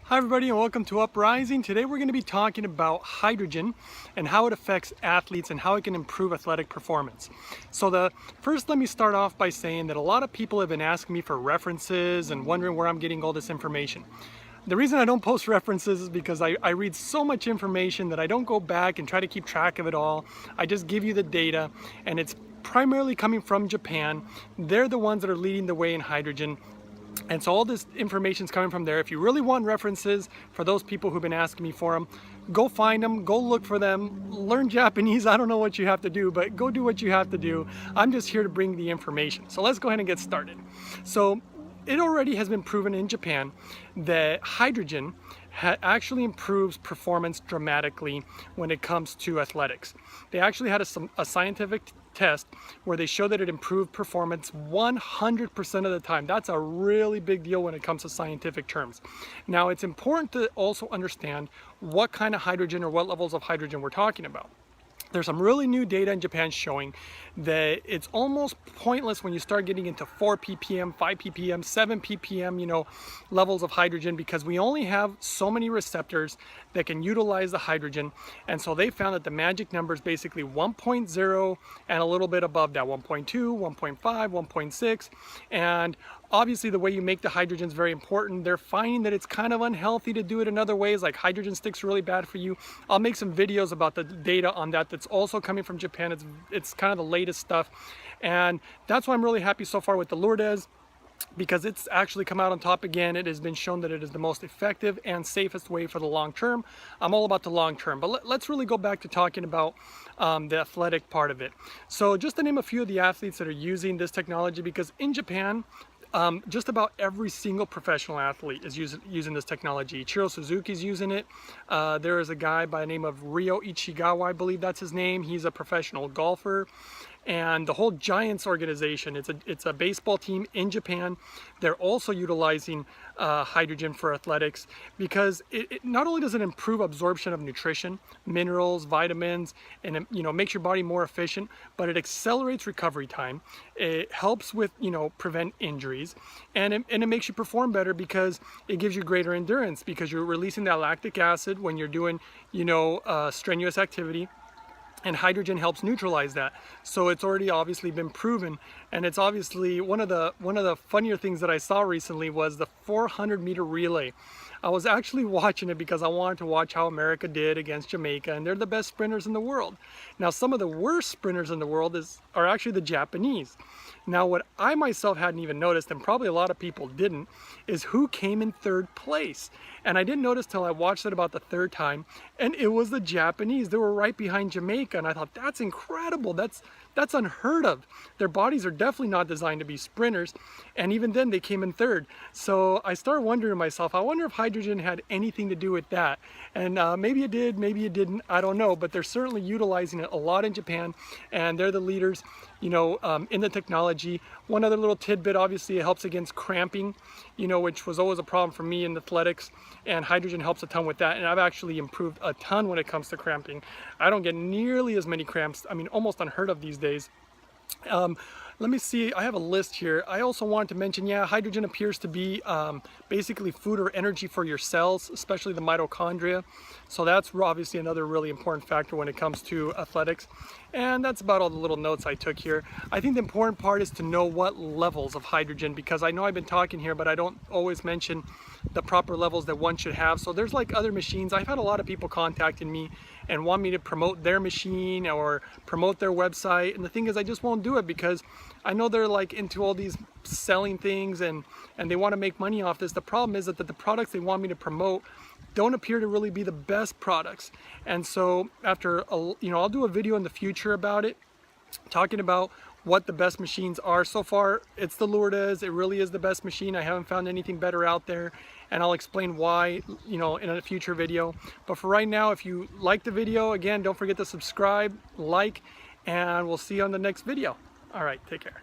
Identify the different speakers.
Speaker 1: Hi everybody and welcome to Uprising. Today we're going to be talking about hydrogen and how it affects athletes and how it can improve athletic performance. So first let me start off by saying that a lot of people have been asking me for references and wondering where I'm getting all this information. The reason I don't post references is because I read so much information that I don't go back and try to keep track of it all. I just give you the data, and it's primarily coming from Japan. They're the ones that are leading the way in hydrogen. And so all this information is coming from there. If you really want references for those people who've been asking me for them, go find them, go look for them, learn Japanese. I don't know what you have to do, but go do what you have to do. I'm just here to bring the information. So let's go ahead and get started. So it already has been proven in Japan that hydrogen actually improves performance dramatically when it comes to athletics. They actually had a scientific test where they showed that it improved performance 100% of the time. That's a really big deal when it comes to scientific terms. Now, it's important to also understand what kind of hydrogen or what levels of hydrogen we're talking about. There's some really new data in Japan showing that it's almost pointless when you start getting into 4 ppm, 5 ppm, 7 ppm, levels of hydrogen, because we only have so many receptors that can utilize the hydrogen. And so they found that the magic number is basically 1.0 and a little bit above that, 1.2, 1.5, 1.6. And obviously the way you make the hydrogen is very important. They're finding that it's kind of unhealthy to do it in other ways, like hydrogen sticks really bad for you. I'll make some videos about the data on that. That's also coming from Japan. It's kind of the latest stuff. And that's why I'm really happy so far with the Lourdes, because it's actually come out on top again. It has been shown that it is the most effective and safest way for the long term. I'm all about the long term, but let's really go back to talking about the athletic part of it. So just to name a few of the athletes that are using this technology, because in Japan, just about every single professional athlete is using this technology. Ichiro Suzuki's using it. There is a guy by the name of Ryo Ichigawa, I believe that's his name. He's a professional golfer. And the whole Giants organization, it's a baseball team in Japan. They're also utilizing hydrogen for athletics, because it not only does it improve absorption of nutrition, minerals, vitamins, and it makes your body more efficient, but it accelerates recovery time. It helps with prevent injuries, and it makes you perform better because it gives you greater endurance, because you're releasing that lactic acid when you're doing strenuous activity. And hydrogen helps neutralize that. So it's already obviously been proven, and it's obviously one of the funnier things that I saw recently was the 400-meter relay. I was actually watching it because I wanted to watch how America did against Jamaica, and they're the best sprinters in the world. Now, some of the worst sprinters in the world are actually the Japanese. Now, what I myself hadn't even noticed, and probably a lot of people didn't, is who came in third place. And I didn't notice till I watched it about the third time, and it was the Japanese. They were right behind Jamaica, and I thought, that's incredible. That's unheard of. Their bodies are definitely not designed to be sprinters, and even then they came in third. So I started wondering to myself, I wonder if hydrogen had anything to do with that. And maybe it did, maybe it didn't, I don't know, but they're certainly utilizing it a lot in Japan, and they're the leaders in the technology. One other little tidbit, obviously it helps against cramping, which was always a problem for me in athletics, and hydrogen helps a ton with that. And I've actually improved a ton when it comes to cramping. I don't get nearly as many cramps, almost unheard of these days. Let me see, I have a list here. I also wanted to mention, hydrogen appears to be basically food or energy for your cells, especially the mitochondria. So that's obviously another really important factor when it comes to athletics. And that's about all the little notes I took here. I think the important part is to know what levels of hydrogen, because I know I've been talking here, but I don't always mention the proper levels that one should have. So there's like other machines. I've had a lot of people contacting me and want me to promote their machine or promote their website. And the thing is, I just won't do it because I know they're like into all these selling things and they want to make money off this. The problem is that the products they want me to promote don't appear to really be the best products. And so I'll do a video in the future about it, talking about what the best machines are. So far, it's the Lourdes. It really is the best machine. I haven't found anything better out there, and I'll explain why, in a future video. But for right now, if you like the video, again, don't forget to subscribe, like, and we'll see you on the next video. All right, take care.